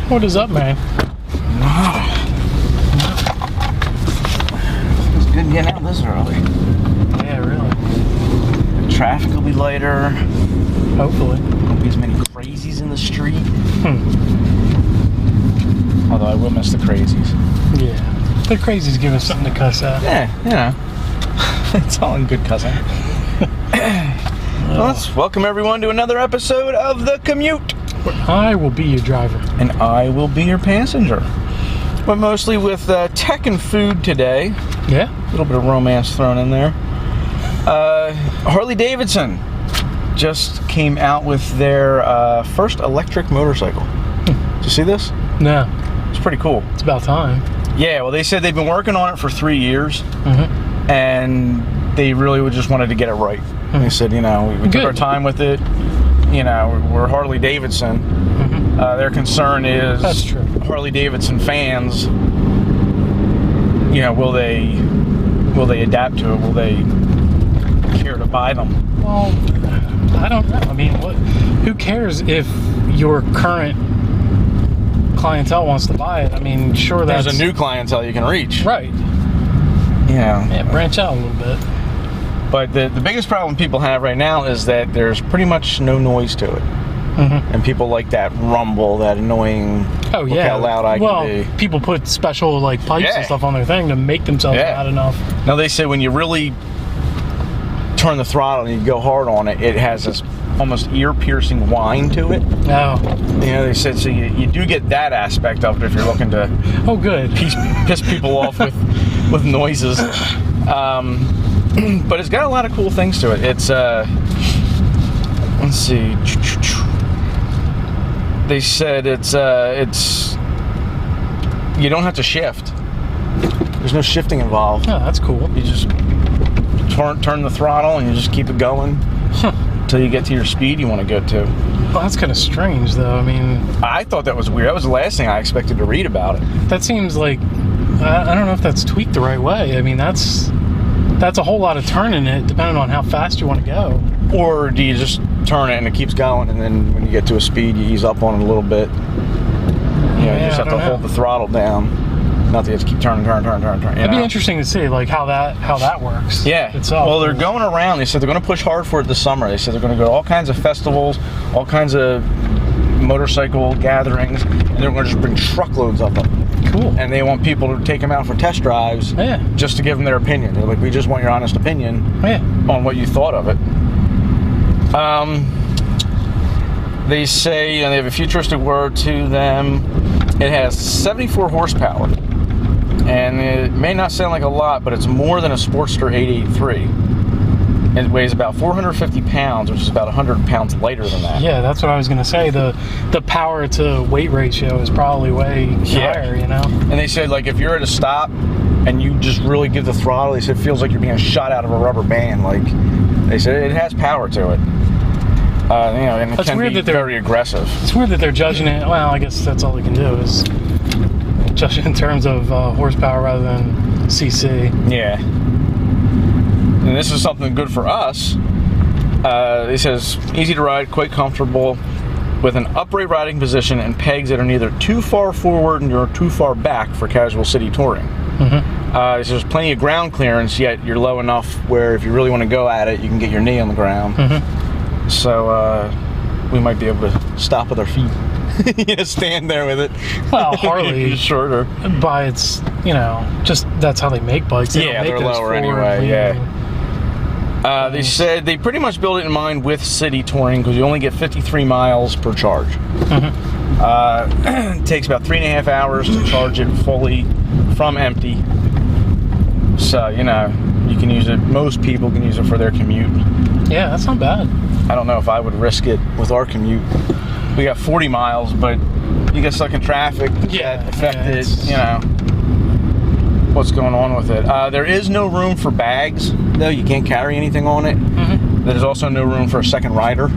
What is up, man? It's good getting out this early. Yeah, really. Traffic will be lighter. Hopefully. Won't be as many crazies in the street. Although I will miss the crazies. Yeah. The crazies give us something to cuss at. Yeah, you know. It's all in good cussing. Well, let's welcome everyone to another episode of The Commute. Where I will be your driver. And I will be your passenger. But mostly with tech and food today. Yeah? A little bit of romance thrown in there. Harley Davidson just came out with their first electric motorcycle. Did you see this? No. It's pretty cool. It's about time. Yeah, well, they said they've been working on it for 3 years, and they really just wanted to get it right. They said, you know, we took our time with it. You know, we're Harley Davidson. Their concern is that's true. Harley Davidson fans. You know, will they adapt to it? Will they care to buy them? Well, I don't know. I mean, who cares if your current clientele wants to buy it? I mean, sure, there's a new clientele you can reach. Right. Yeah, branch out a little bit. But the biggest problem people have right now is that there's pretty much no noise to it. And people like that rumble, that annoying, look how loud I can be. Well, people put special like pipes and stuff on their thing to make themselves loud enough. Now they say when you really turn the throttle and you go hard on it, it has this almost ear-piercing whine to it. Oh. You know, they said, so you do get that aspect of it if you're looking to piss people off with noises. But it's got a lot of cool things to it. It's, let's see. They said it's you don't have to shift. There's no shifting involved. Oh, that's cool. You just turn the throttle and you just keep it going until you get to your speed you want to get to. Well, that's kind of strange, though. I mean, I thought that was weird. That was the last thing I expected to read about it. That seems like I don't know if that's tweaked the right way. I mean, that's a whole lot of turning it, depending on how fast you want to go. Or do you just turn it and it keeps going, and then when you get to a speed, you ease up on it a little bit? You just have to hold the throttle down. Not that you have to keep turning. It'd be interesting to see, like, how that works. Yeah. Itself. Well, they're going around. They said they're going to push hard for it this summer. They said they're going to go to all kinds of festivals, all kinds of motorcycle gatherings, and they're going to just bring truckloads of them. Cool. And they want people to take them out for test drives just to give them their opinion. They're like, we just want your honest opinion on what you thought of it. They say, and they have a futuristic word to them, it has 74 horsepower. And it may not sound like a lot, but it's more than a Sportster 883. It weighs about 450 pounds, which is about 100 pounds lighter than that. Yeah, that's what I was going to say. The power to weight ratio is probably way higher, you know? And they said, like, if you're at a stop and you just really give the throttle, they said it feels like you're being shot out of a rubber band. Like, they said it has power to it. You know, and it can be very aggressive. It's weird that they're judging it. Well, I guess that's all they can do is judge it in terms of horsepower rather than CC. Yeah. And this is something good for us. It says, easy to ride, quite comfortable, with an upright riding position and pegs that are neither too far forward nor too far back for casual city touring. There's plenty of ground clearance, yet you're low enough where if you really want to go at it, you can get your knee on the ground. So we might be able to stop with our feet. Stand there with it. Well, Harley shorter. By its, just that's how they make bikes. They're lower anyway. They said they pretty much built it in mind with city touring because you only get 53 miles per charge. It takes about 3.5 hours to charge it fully from empty. So, you can use it. Most people can use it for their commute. Yeah, that's not bad. I don't know if I would risk it with our commute. We got 40 miles, but you get stuck in traffic. That affected, what's going on with it. There is no room for bags, though. You can't carry anything on it. There's also no room for a second rider.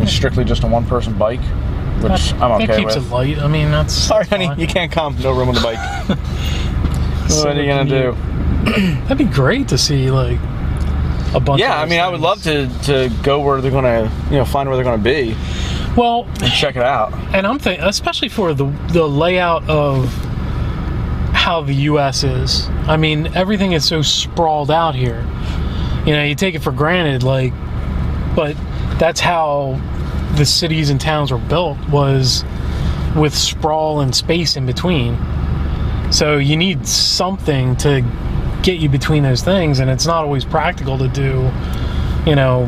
It's strictly just a one-person bike, which I'm okay with. It keeps it light. I mean, that's... Sorry, honey, you can't come. No room on the bike. What are you going to do? That'd be great to see, like, a bunch of I mean, I would love to go where they're going to, find where they're going to be. Well, check it out. and I'm thinking, especially for the layout of how the U.S. is. I mean, everything is so sprawled out here. You know, you take it for granted, like, but that's how the cities and towns were built, was with sprawl and space in between. So you need something to get you between those things, and it's not always practical to do, you know,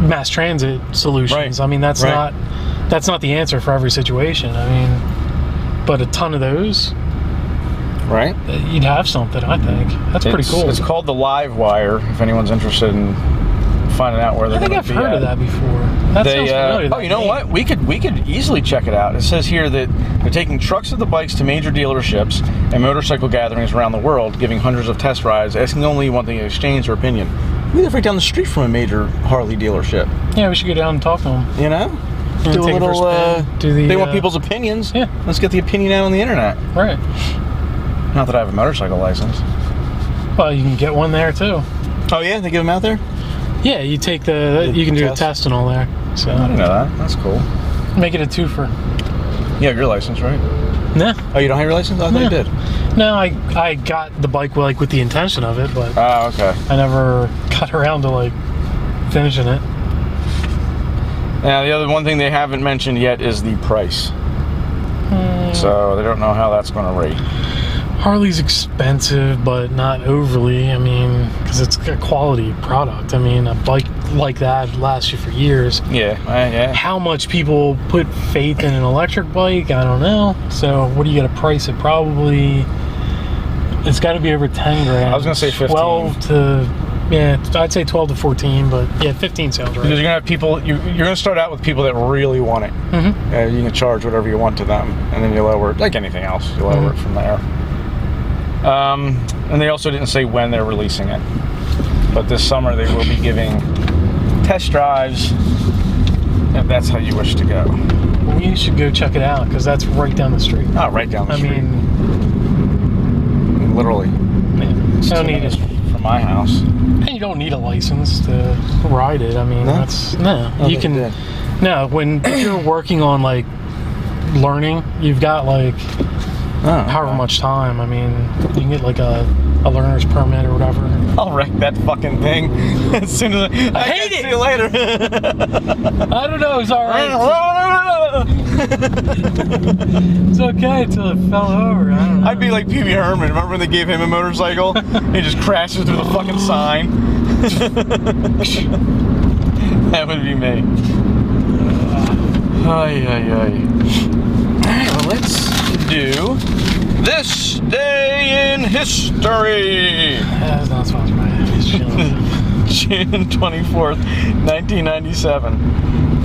mass transit solutions. Right. I mean, that's not the answer for every situation. I mean, but a ton of those, right? You'd have something, I think. That's pretty cool. It's called the Live Wire, if anyone's interested in finding out where they're going to be. I think I've heard of that before. That sounds familiar. Oh, you know what? We could easily check it out. It says here that they're taking trucks of the bikes to major dealerships and motorcycle gatherings around the world, giving hundreds of test rides, asking only one thing in exchange or opinion. We live right down the street from a major Harley dealership. Yeah, we should go down and talk to them. You know? Do a little, they want people's opinions. Yeah. Let's get the opinion out on the internet. Right. Not that I have a motorcycle license. Well, you can get one there, too. Oh, yeah? They give them out there? Yeah, you take you can do a test and all there. So I didn't know that. That's cool. Make it a twofer. You have your license, right? No. Oh, you don't have your license? I thought you did. No, I got the bike like with the intention of it, but okay. I never got around to like finishing it. Now, the other one thing they haven't mentioned yet is the price. So they don't know how that's going to rate. Harley's expensive, but not overly. I mean, because it's a quality product. I mean, a bike like that lasts you for years. Yeah, yeah. How much people put faith in an electric bike, I don't know. So what do you got to price it? Probably, it's got to be over 10 grand. I was going to say 15. 12 to, yeah, I'd say 12 to 14, but yeah, 15 sounds right. Because you're going to have people, you're going to start out with people that really want it. Mm-hmm. You can charge whatever you want to them, and then you lower it, like anything else, you lower it from there. And they also didn't say when they're releasing it. But this summer they will be giving test drives, if that's how you wish to go. Well, you should go check it out, because that's right down the street. Oh, right down the street. I mean, literally. Yeah. It's 2 minutes from my house. And you don't need a license to ride it. I mean, you can. No, when you're working on like learning, you've got like however much time. I mean, you can get like a learner's permit or whatever. I'll wreck that fucking thing as soon as I hate it. See you later. I don't know. It's all right. It's okay until it fell over. I don't know. I'd be like Pee Wee Herman. Remember when they gave him a motorcycle? He just crashes through the fucking sign. That would be me. Ay. Alright, well, let's do This Day in History. That's not sponsored by June 24th, 1997.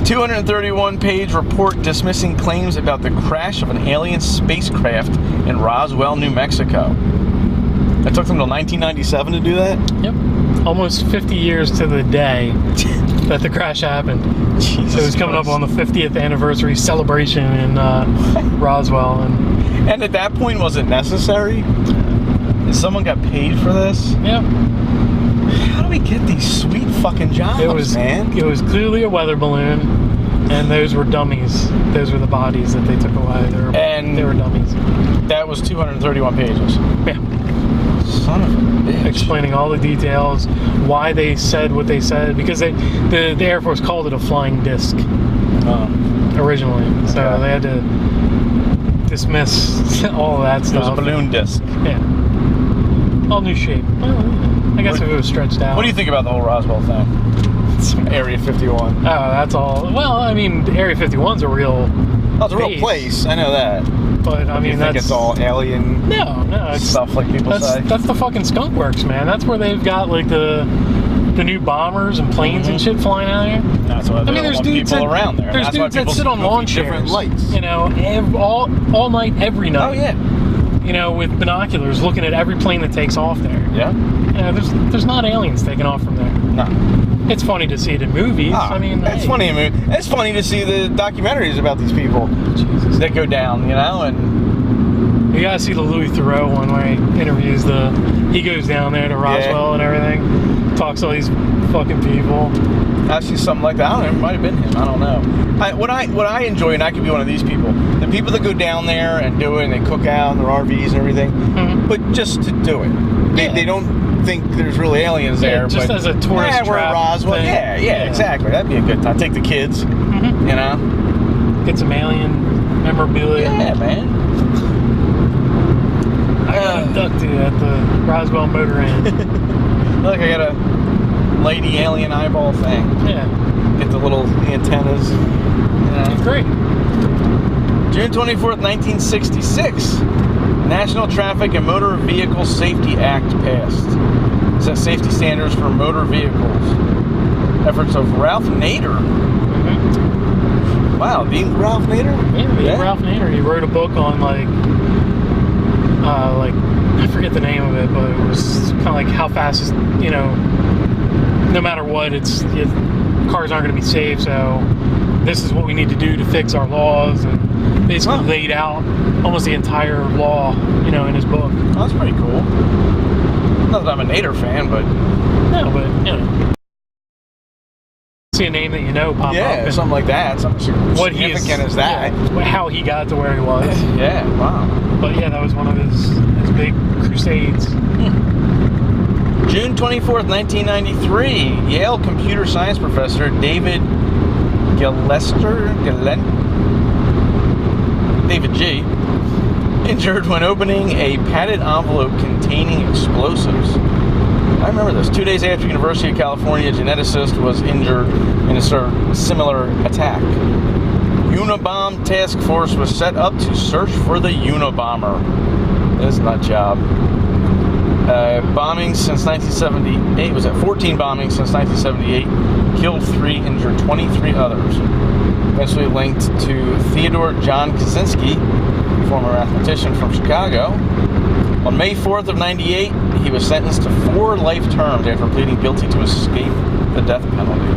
231-page report dismissing claims about the crash of an alien spacecraft in Roswell, New Mexico. It took them until 1997 to do that? Yep. Almost 50 years to the day that the crash happened. Jesus so it was coming up on the 50th anniversary celebration in Roswell. And at that point, was it necessary? Someone got paid for this? Yeah. How do we get these sweet fucking jobs, man? It was clearly a weather balloon, and those were dummies. Those were the bodies that they took away. They were dummies. That was 231 pages. Yeah. Son of a bitch. Explaining all the details, why they said what they said, because the Air Force called it a flying disc originally. So they had to dismiss all of that stuff. It was a balloon disc. Yeah. All new shape. I guess if it was stretched out. What do you think about the whole Roswell thing? Area 51. Oh, that's all. Well, I mean, Area 51's a real it's a real place. I know that. But I mean, think it's all alien stuff like people say? That's the fucking skunk works, man. That's where they've got like the new bombers and planes and shit flying out here. That's why there's dudes around there. There's dudes that sit on lawn chairs. Different lights. You know, all night, every night. Oh, yeah. You know, with binoculars looking at every plane that takes off there. Yeah. You know, there's not aliens taking off from there. No. It's funny to see it in movies. I mean, it's funny in movies. It's funny to see the documentaries about these people that go down, you know, and You gotta see the Louis Theroux one where he interviews he goes down there to Roswell and everything, talks to all these fucking people. I see something like that. I don't know, it might have been him. I don't know. What I enjoy, and I could be one of these people, the people that go down there and do it, and they cook out in their RVs and everything, but just to do it. They don't think there's really aliens there. Just but, as a tourist we're trap at Roswell. thing. Yeah, exactly. That'd be a good time. Take the kids, you know? Get some alien memorabilia. Yeah, man. I got abducted at the Roswell motor inn. Look, I got a lady alien eyeball thing. Yeah. Get the little antennas. It's great. June 24th, 1966. National Traffic and Motor Vehicle Safety Act passed. Set safety standards for motor vehicles. Efforts of Ralph Nader. Wow, the Ralph Nader? Yeah, Ralph Nader. He wrote a book on like I forget the name of it, but it was kind of like how fast is, no matter what, cars aren't going to be safe, so this is what we need to do to fix our laws, and basically laid out almost the entire law, in his book. Oh, that's pretty cool. Not that I'm a Nader fan, but... No, but, see a name that pop up. Yeah, something like that. Something significant as that. Yeah, how he got to where he was. Yeah, wow. But yeah, that was one of his big crusades. June 24th, 1993, Yale computer science professor David David G. injured when opening a padded envelope containing explosives. I remember this. 2 days after University of California geneticist was injured in a similar attack. Unabomb task force was set up to search for the Unabomber. This nut job. Bombings since 1978 was at 14 bombings since 1978, killed 3, injured 23 others. Eventually linked to Theodore John Kaczynski, former mathematician from Chicago. On May 4th of 98, he was sentenced to 4 life terms after pleading guilty to escape the death penalty.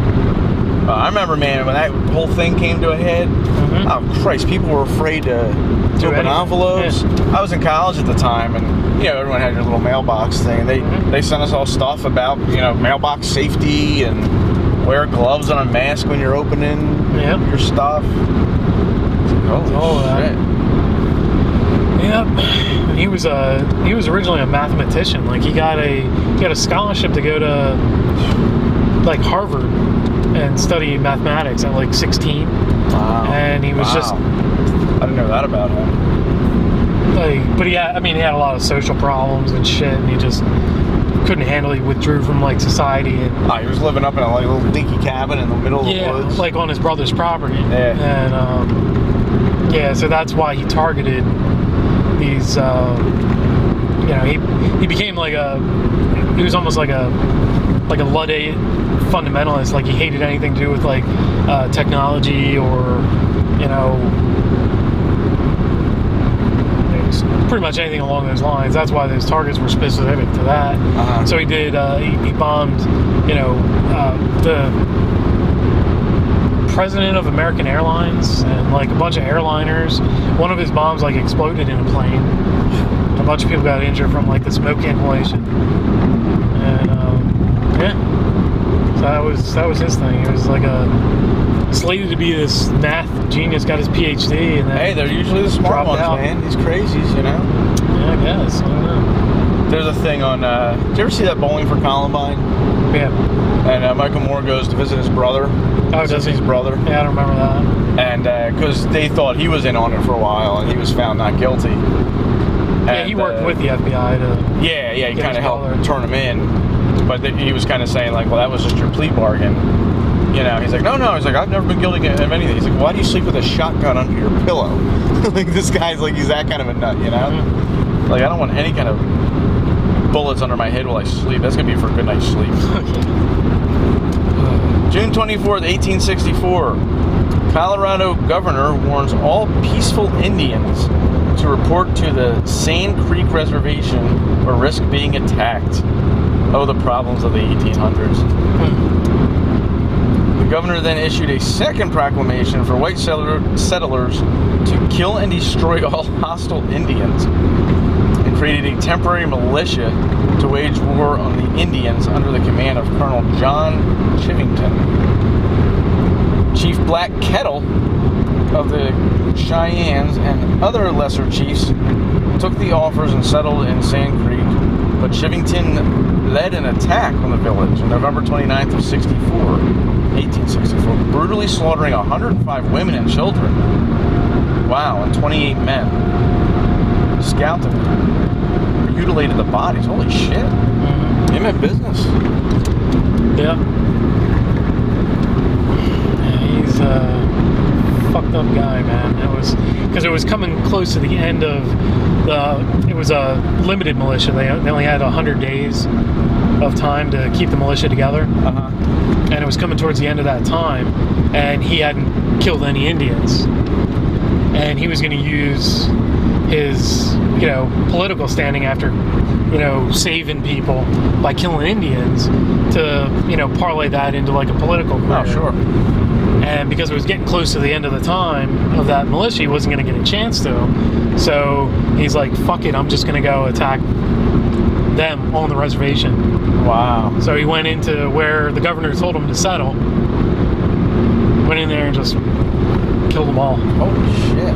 I remember, man, when that whole thing came to a head, oh Christ, people were afraid to open envelopes. Yeah. I was in college at the time, and everyone had your little mailbox thing. They sent us all stuff about mailbox safety and wear gloves on a mask when you're opening your stuff. Holy shit. Yep. He was originally a mathematician. Like he got a scholarship to go to like Harvard and study mathematics at like 16. Wow. And he was just... I didn't know that about him. But he had a lot of social problems and shit, and he just couldn't handle it. He withdrew from like society. And, he was living up in a little dinky cabin in the middle of the woods. Like on his brother's property. Yeah. And so that's why he targeted these. He became he was almost like a Luddite fundamentalist. Like he hated anything to do with like technology or pretty much anything along those lines. That's why those targets were specific to that. So he did. He bombed the president of American Airlines and like a bunch of airliners. One of his bombs like exploded in a plane. A bunch of people got injured from like the smoke inhalation. And so that was his thing. It was like slated to be this math genius, got his PhD, and then they're usually the smart ones, man. These crazies, Yeah, I guess. I don't know. There's a thing on. Did you ever see that Bowling for Columbine? Yeah. And Michael Moore goes to visit his brother. Oh, does he? His brother. Yeah, I don't remember that. And because they thought he was in on it for a while, and he was found not guilty. Yeah, he worked with the FBI to. Yeah, he kind of helped turn him in, but he was kind of saying like, well, that was just your plea bargain. He's like, no. He's like, I've never been guilty of anything. He's like, why do you sleep with a shotgun under your pillow? Like this guy's like, he's that kind of a nut, Mm-hmm. Like I don't want any kind of bullets under my head while I sleep. That's gonna be for a good night's sleep. June 24th, 1864. Colorado governor warns all peaceful Indians to report to the Sand Creek Reservation or risk being attacked. Oh, the problems of the 1800s. The governor then issued a second proclamation for white settlers to kill and destroy all hostile Indians, and created a temporary militia to wage war on the Indians under the command of Colonel John Chivington. Chief Black Kettle of the Cheyennes and other lesser chiefs took the offers and settled in Sand Creek, but Chivington led an attack on the village on November 29th of 1864, brutally slaughtering 105 women and children. Wow, and 28 men. Scalped and mutilated the bodies. Holy shit. Mm-hmm. They meant business. Yeah. He's a fucked up guy, man. It was because it was coming close to the end of it was a limited militia. They only had 100 days of time to keep the militia together. Uh-huh. And it was coming towards the end of that time, and he hadn't killed any Indians. And he was going to use his, political standing after, saving people by killing Indians to, parlay that into like a political career. Oh, sure. And because it was getting close to the end of the time of that militia, he wasn't going to get a chance to. So he's like, fuck it, I'm just going to go attack them on the reservation. Wow. So he went into where the governor told him to settle, went in there and just killed them all. Holy shit.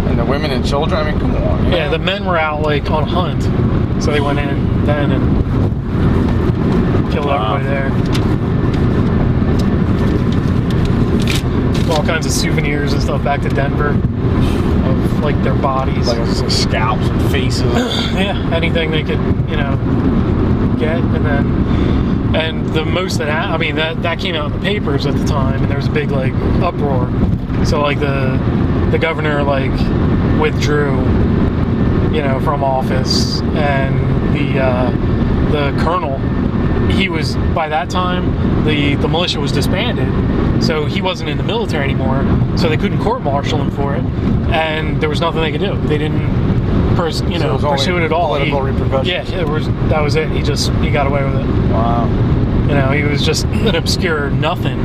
And the women and children, I mean, come on. Yeah, the men were out like on a hunt. So they went in then and killed everybody there. All kinds of souvenirs and stuff back to Denver of like their bodies. Like scalps and faces. Yeah, anything they could, get. And the most that came out in the papers at the time, and there was a big like uproar. So like the governor like withdrew, from office, and the colonel, he was, by that time the militia was disbanded, so he wasn't in the military anymore, so they couldn't court-martial him for it, and there was nothing they could do. They didn't pursue it at all. Political repercussions. Yeah, that was it. He got away with it. Wow. He was just an obscure nothing,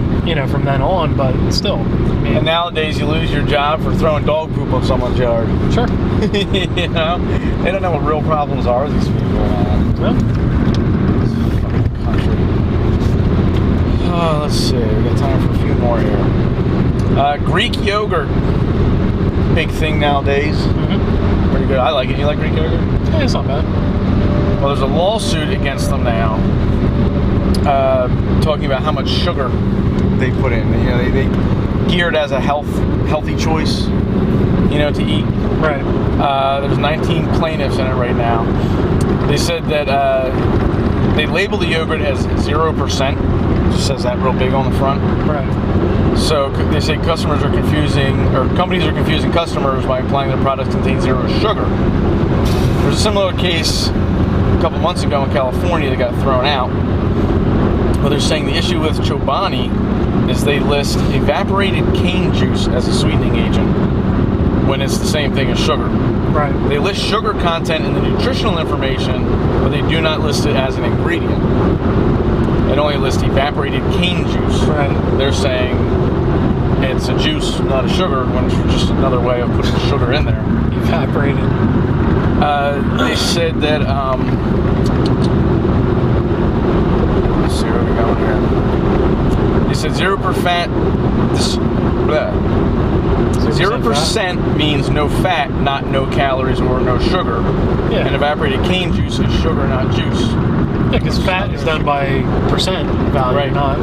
from then on, but still. And nowadays you lose your job for throwing dog poop on someone's yard. Sure. They don't know what real problems are, these people. Oh, let's see. We got time for a few more here. Greek yogurt, big thing nowadays. Mm-hmm. Pretty good. I like it. You like Greek yogurt? Yeah, it's not bad. Well, there's a lawsuit against them now, talking about how much sugar they put in. They geared as a healthy choice, to eat. Right. There's 19 plaintiffs in it right now. They said that they label the yogurt as 0%. It just says that real big on the front. Right. So they say companies are confusing customers by implying their products contain zero sugar. There's a similar case a couple months ago in California that got thrown out. Well, they're saying the issue with Chobani is they list evaporated cane juice as a sweetening agent when it's the same thing as sugar. Right. They list sugar content in the nutritional information, but they do not list it as an ingredient. It only lists evaporated cane juice. Right. They're saying it's a juice, not a sugar, when it's just another way of putting sugar in there. Evaporated. They said that, let's see where we going here. They said 0% means no fat, not no calories or no sugar. Yeah. And evaporated cane juice is sugar, not juice. Yeah, because fat is done by percent value, Right. not,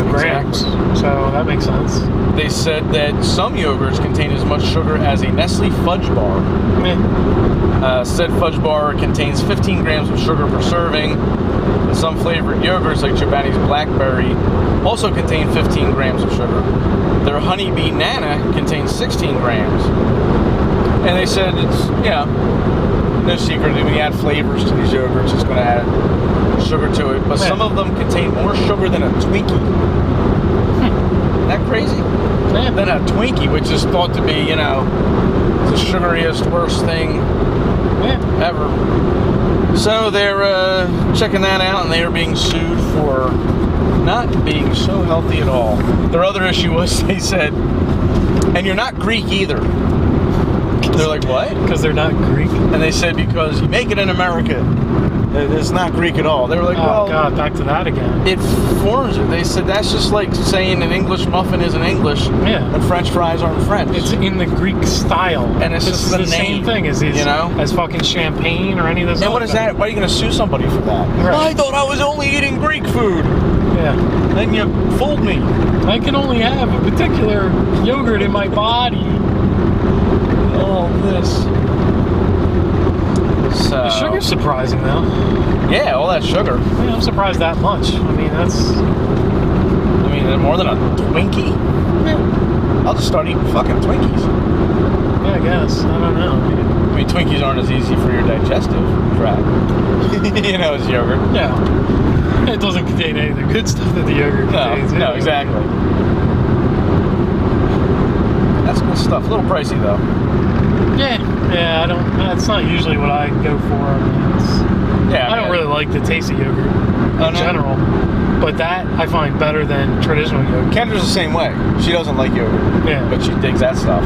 grams. Exactly. So that makes sense. They said that some yogurts contain as much sugar as a Nestle fudge bar. Yeah. Said fudge bar contains 15 grams of sugar per serving. And some flavored yogurts, like Chobani's Blackberry, also contain 15 grams of sugar. Their Honeybee Nana contains 16 grams. And they said it's, no secret that when you add flavors to these yogurts, it's going to add sugar to it. But some of them contain more sugar than a Twinkie. Isn't that crazy? Yeah. Than a Twinkie, which is thought to be, the sugariest, worst thing ever. So they're checking that out, and they are being sued for not being so healthy at all. Their other issue was, they said, and you're not Greek either. They're like, what? Because they're not Greek? And they said, because you make it in America. It's not Greek at all. They were like, oh, God, back to that again. It forms it. They said that's just like saying an English muffin isn't English and French fries aren't French. It's in the Greek style. And it's just the same thing as fucking champagne or any of those. And what is that? Why are you going to sue somebody for that? Right. I thought I was only eating Greek food. Yeah. Then you fooled me. I can only have a particular yogurt in my body. All this. So, the sugar's surprising, though. Yeah, all that sugar. Yeah, I'm surprised that much. I mean, more than a Twinkie? Yeah. I'll just start eating fucking Twinkies. Yeah, I guess. I don't know. I mean, Twinkies aren't as easy for your digestive tract. As yogurt. Yeah. It doesn't contain any of the good stuff that the yogurt contains. No, exactly. That's good stuff. A little pricey, though. Yeah, that's not usually what I go for. I don't really like the taste of yogurt in general. But that I find better than traditional yogurt. Kendra's the same way. She doesn't like yogurt. Yeah. But she digs that stuff.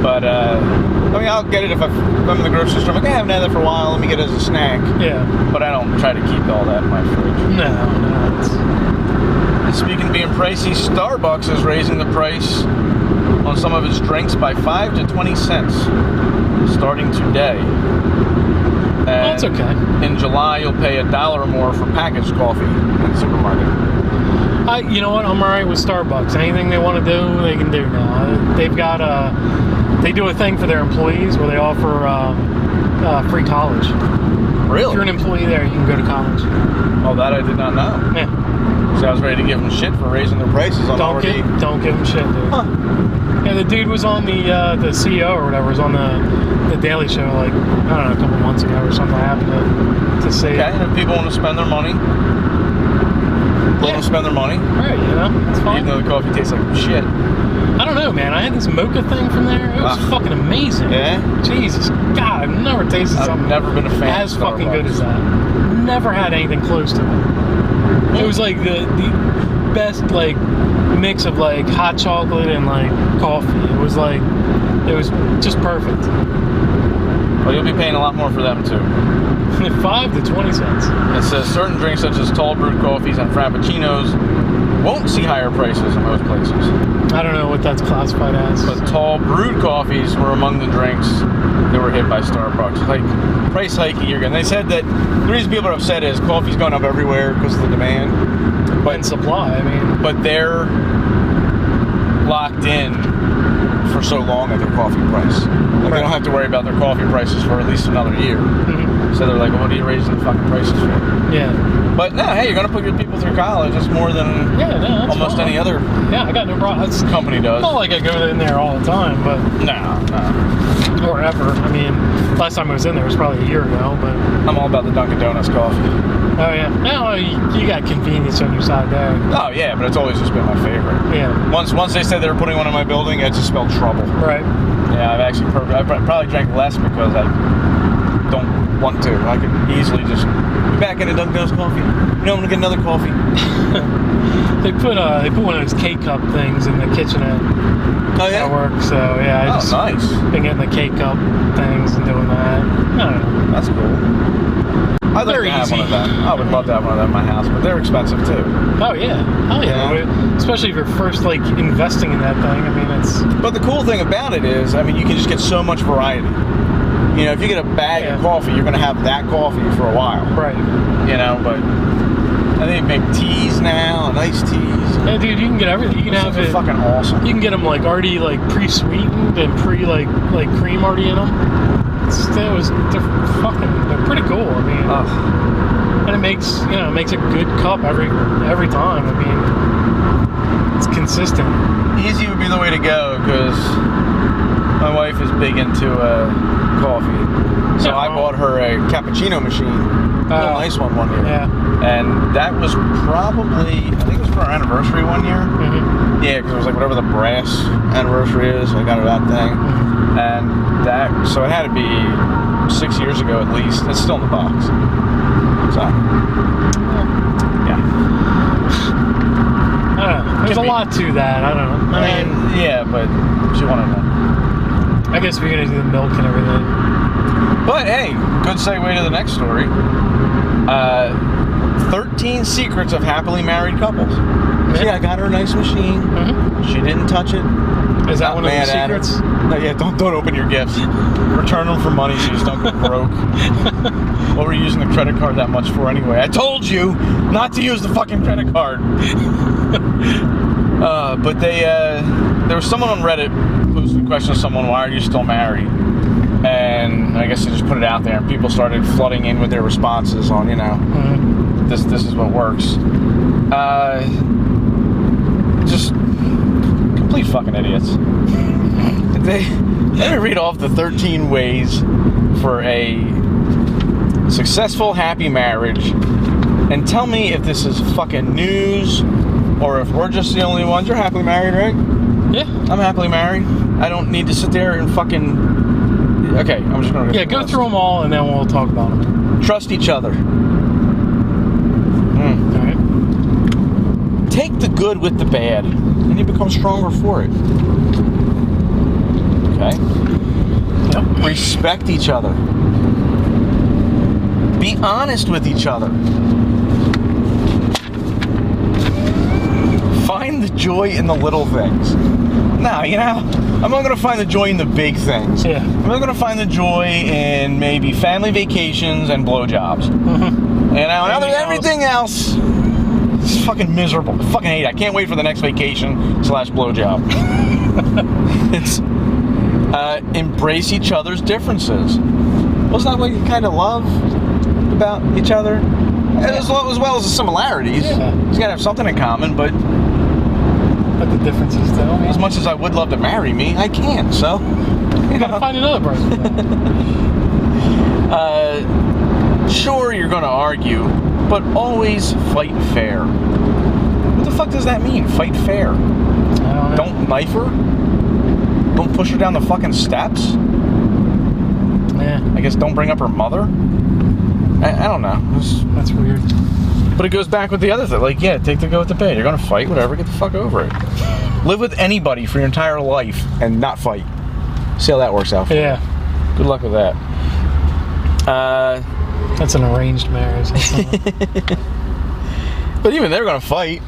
But, I'll get it if I'm in the grocery store. I'm like, I haven't had that for a while. Let me get it as a snack. Yeah. But I don't try to keep all that in my fridge. No. And speaking of being pricey, Starbucks is raising the price on some of its drinks by 5 to 20 cents starting today. Well, that's okay. In July, you'll pay $1 or more for packaged coffee in the supermarket. You know what? I'm alright with Starbucks. Anything they want to do, they can do now. They've got they do a thing for their employees where they offer free college. Really? If you're an employee there, you can go to college. Oh, that I did not know. Yeah. So I was ready to give them shit for raising their prices on Don't give them shit, dude. Huh. Yeah, the dude was on the CEO or whatever was on the Daily Show like I don't know a couple months ago or something. I happened to say. Okay, if people want to spend their money, let them spend their money. Right, it's fine. Even though the coffee tastes like shit. I don't know, man. I had this mocha thing from there. It was fucking amazing. Yeah? Jesus, God, I've never tasted something. I've never been a fan as fucking good as that. Never had anything close to it. It was like the best like mix of like hot chocolate and like coffee. It was just perfect. Well, you'll be paying a lot more for them too. 5 to 20 cents. It says certain drinks such as tall brewed coffees and frappuccinos won't see higher prices in most places. I don't know what that's classified as. But tall brewed coffees were among the drinks that were hit by Starbucks. Like price hike you're getting. They said that the reason people are upset is coffee's going up everywhere because of the demand. And supply, But they're locked in for so long at their coffee price. Like they don't have to worry about their coffee prices for at least another year. Mm-hmm. So they're like, well, what are you raising the fucking prices for? Yeah. But no, hey, you're going to put your people through college. It's more than almost any other I got no problem. Company does. It's not like I go in there all the time, but... No. Or ever. Last time I was in there was probably a year ago, but... I'm all about the Dunkin' Donuts coffee. Oh, yeah. No, you got convenience on your side there. Oh, yeah, but it's always just been my favorite. Yeah. Once they said they were putting one in my building, it just spelled trouble. Right. Yeah, I probably drank less because I don't want to. I could easily just be back in a Dunkin' Donuts coffee. I'm going to get another coffee. They put one of those K-Cup things in the kitchenette. Oh, yeah? At work, so yeah. I just nice. been getting the K-Cup things and doing that. I don't know. That's cool. I'd like to have one of them. I would love to have one of them in my house, but they're expensive too. Oh yeah, hell yeah. Especially if you're first like investing in that thing. It's. But the cool thing about it is, you can just get so much variety. If you get a bag of coffee, you're going to have that coffee for a while. Right. But I think they make teas now, and iced teas. Yeah, dude, you can get everything. You can have it. Fucking awesome. You can get them like already like pre-sweetened and like cream already in them. They're pretty cool. And it makes a good cup every time. It's consistent. Easy would be the way to go because my wife is big into coffee. So I bought her a cappuccino machine, a real nice one year. Yeah. And that was probably, I think it was for our anniversary one year. Mm-hmm. Yeah, because it was like whatever the brass anniversary is, so I got her that thing. Mm-hmm. And so it had to be 6 years ago at least. It's still in the box. So, yeah. There's a lot to that. I don't know. I mean, yeah, but she wanted one. I guess we're gonna do the milk and everything. But hey, good segue to the next story. 13 secrets of happily married couples. Yeah. See, I got her a nice machine. Mm-hmm. She didn't touch it. Is that one of the secrets? No, yeah, don't open your gifts. Return them for money so you just don't get broke. What were you using the credit card that much for anyway? I told you not to use the fucking credit card. But there was someone on Reddit who questioned someone, why are you still married? And I guess they just put it out there, and people started flooding in with their responses on, this is what works. Just complete fucking idiots. Let me read off the 13 ways for a successful, happy marriage, and tell me if this is fucking news or if we're just the only ones. You're happily married, right? Yeah. I'm happily married. I don't need to sit there and fucking... Okay, I'm just going to... go through them all, and then we'll talk about them. Trust each other. All right. Take the good with the bad, and you become stronger for it. Okay? Yep. Respect each other. Be honest with each other. Find the joy in the little things. Now, I'm not going to find the joy in the big things. Yeah. I'm not going to find the joy in maybe family vacations and blowjobs. Mm-hmm. And everything else is fucking miserable. I fucking hate it. I can't wait for the next vacation / blowjob. It's embrace each other's differences. Wasn't that what you kind of love about each other? As well as the similarities. Yeah. You gotta have something in common, but the differences, though. as much as I would love to marry me, I can't. So you gotta find another person. Sure, you're gonna argue, but always fight fair. What the fuck does that mean? Fight fair? I don't know. Don't knife her? Don't push her down the fucking steps? Yeah. I guess don't bring up her mother? I don't know. That's weird. But it goes back with the other thing. Like, yeah, take the go with the bad. You're going to fight, whatever. Get the fuck over it. Live with anybody for your entire life and not fight. See how that works out for you. Yeah. Good luck with that. That's an arranged marriage. But even they're going to fight.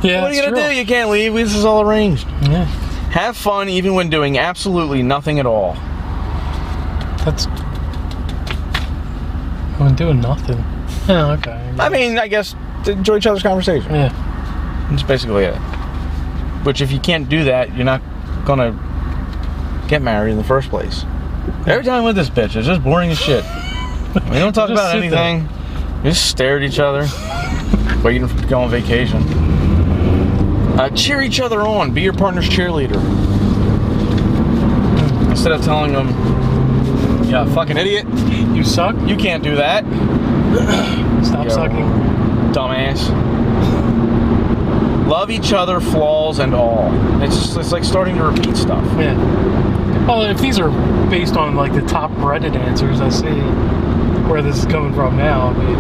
Yeah, what are you going to do? You can't leave. This is all arranged. Yeah. Have fun even when doing absolutely nothing at all. That's... I'm doing nothing. Oh, okay. I mean, I guess enjoy each other's conversation. Yeah. That's basically it. Which, if you can't do that, you're not going to get married in the first place. Every time I'm with this bitch, it's just boring as shit. We don't talk about anything. We just stare at each other, waiting to go on vacation. Cheer each other on. Be your partner's cheerleader. Instead of telling them, "Yeah, fucking idiot, You suck? you can't do that." Stop sucking. Dumbass. Love each other, flaws and all. It's like starting to repeat stuff. Yeah. Well, if these are based on like the top Reddit answers, I see where this is coming from now. I mean,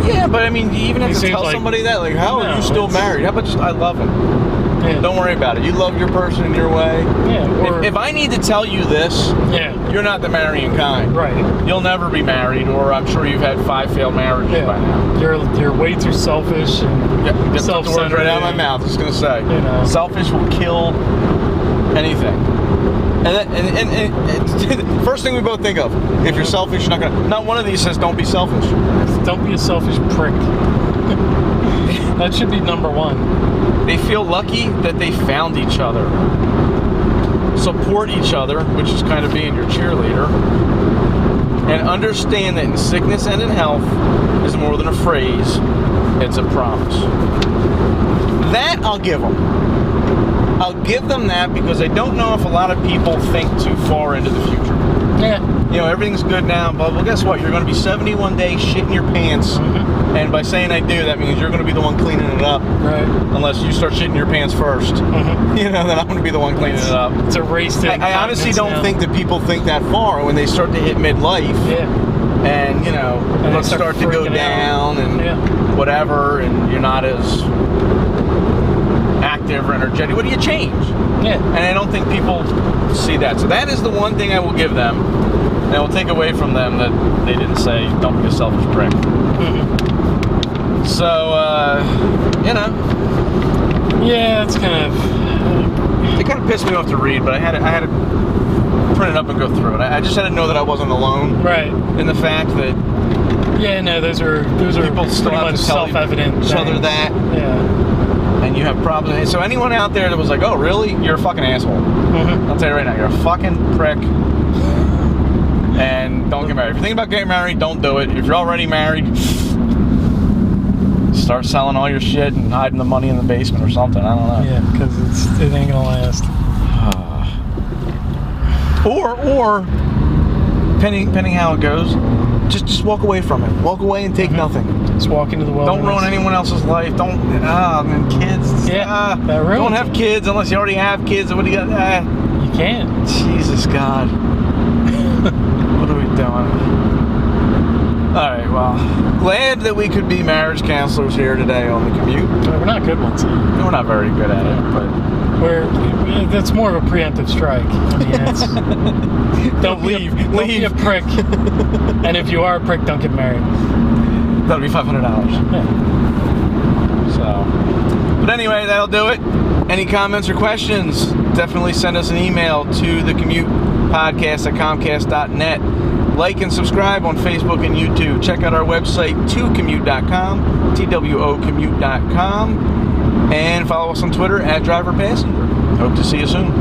yeah, but I mean, you even have to tell somebody that, like, how are you still married? How about just, I love him. Yeah. Don't worry about it. You love your person in your way. Yeah. Or, if I need to tell you this, you're not the marrying kind. Right. You'll never be married, or I'm sure you've had 5 failed marriages by now. You're way too selfish and get the words right out of my mouth. I was gonna say, selfish will kill anything. And first thing we both think of, if you're selfish, you're not gonna. Not one of these says don't be selfish. Don't be a selfish prick. That should be number 1. They feel lucky that they found each other. Support each other, which is kind of being your cheerleader. And understand that in sickness and in health is more than a phrase, it's a promise. That I'll give them. I'll give them that because I don't know if a lot of people think too far into the future. Yeah. You know, everything's good now, but well, guess what? You're going to be 71 days shitting your pants. Mm-hmm. And by saying I do, that means you're going to be the one cleaning it up. Right. Unless you start shitting your pants first. Mm-hmm. You know, then I'm going to be the one cleaning it up. It's a race to I honestly don't think that people think that far when they start to hit midlife. Yeah. And, you know, let's start to go down and whatever, and you're not as there for energetic. What do you change? Yeah. And I don't think people see that. So that is the one thing I will give them. And I will take away from them that they didn't say, don't be a selfish prick. Mm-hmm. So, you know. Yeah, it's kind of... It kind of pissed me off to read, but I had to print it up and go through it. I just had to know that I wasn't alone. Right. In the fact that... Yeah, no, those are people still pretty have much to tell self-evident each other things. that. Yeah. And you have problems. So anyone out there that was like, oh, really? You're a fucking asshole. Mm-hmm. I'll tell you right now, you're a fucking prick. And don't get married. If you're thinking about getting married, don't do it. If you're already married, start selling all your shit and hiding the money in the basement or something. I don't know. Yeah, because it ain't gonna last. Or depending how it goes, just walk away from it. Walk away and take nothing. Just walk into the wilderness. Don't ruin anyone else's life. Don't, man, kids. Yeah, that ruins don't have it. kids unless you already have kids. What do you got? You can't. Jesus God. What are we doing? All right, well, glad that we could be marriage counselors here today on the commute. We're not good ones. We're not very good at it, but That's more of a preemptive strike. I mean, it's, don't be a prick. And if you are a prick, don't get married. That'll be $500. Yeah. So, but anyway, that'll do it. Any comments or questions? Definitely send us an email to thecommutepodcast@comcast.net. Like and subscribe on Facebook and YouTube. Check out our website, tocommute.com, TWOcommute.com. And follow us on Twitter @DriverPassenger. Hope to see you soon.